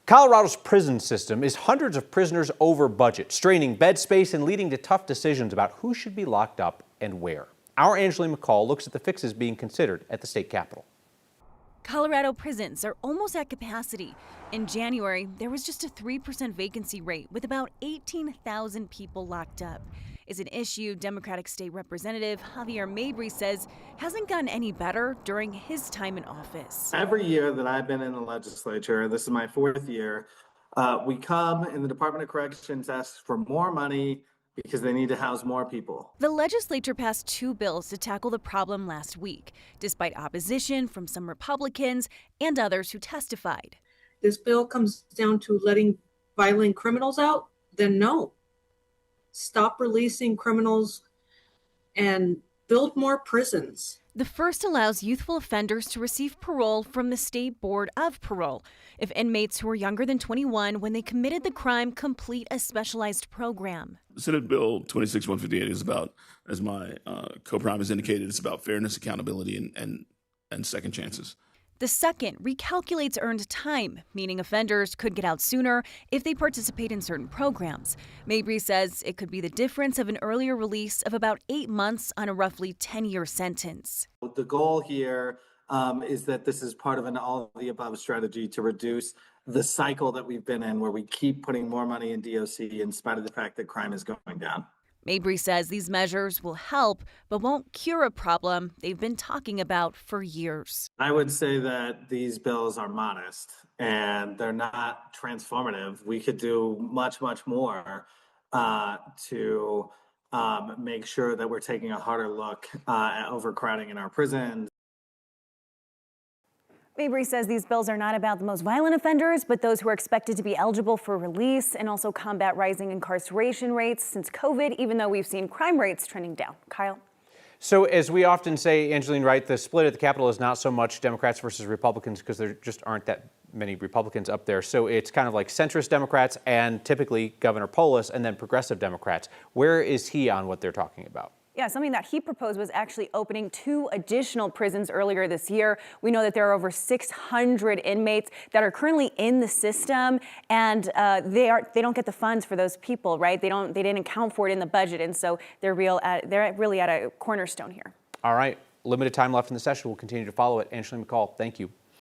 Colorado's prison system is hundreds of prisoners over budget, straining bed space and leading to tough decisions about who should be locked up and where. Our Angeline McCall looks at the fixes being considered at the state capitol. Colorado prisons are almost at capacity. In January, there was just a 3% vacancy rate with about 18,000 people locked up. It's an issue Democratic State Representative Javier Mabry says hasn't gotten any better during his time in office. Every year that I've been in the legislature, this is my fourth year, we come in the Department of Corrections, ask for more money because they need to house more people. The legislature passed 2 bills to tackle the problem last week, despite opposition from some Republicans and others who testified. This bill comes down to letting violent criminals out, then no. Stop releasing criminals and build more prisons. The first allows youthful offenders to receive parole from the State Board of Parole if inmates who are younger than 21 when they committed the crime complete a specialized program. Senate Bill 26158 is about, as my co-prime has indicated, it's about fairness, accountability, and second chances. The second recalculates earned time, meaning offenders could get out sooner if they participate in certain programs. Mabry says it could be the difference of an earlier release of about 8 months on a roughly 10-year sentence. The goal here is that this is part of an all-of-the-above strategy to reduce the cycle that we've been in where we keep putting more money in DOC in spite of the fact that crime is going down. Mabry says these measures will help, but won't cure a problem they've been talking about for years. I would say that these bills are modest and they're not transformative. We could do much, much more to make sure that we're taking a harder look at overcrowding in our prisons. Mabry says these bills are not about the most violent offenders, but those who are expected to be eligible for release, and also combat rising incarceration rates since COVID, even though we've seen crime rates trending down. Kyle? So as we often say, Angeline, right, the split at the Capitol is not so much Democrats versus Republicans because there just aren't that many Republicans up there. So it's kind of like centrist Democrats and typically Governor Polis and then progressive Democrats. Where is he on what they're talking about? Yeah, something that he proposed was actually opening 2 additional prisons earlier this year. We know that there are over 600 inmates that are currently in the system, and they don't get the funds for those people, right? They didn't account for it in the budget, and so they're really at a cornerstone here. All right, limited time left in the session. We'll continue to follow it. Angeline McCall, thank you.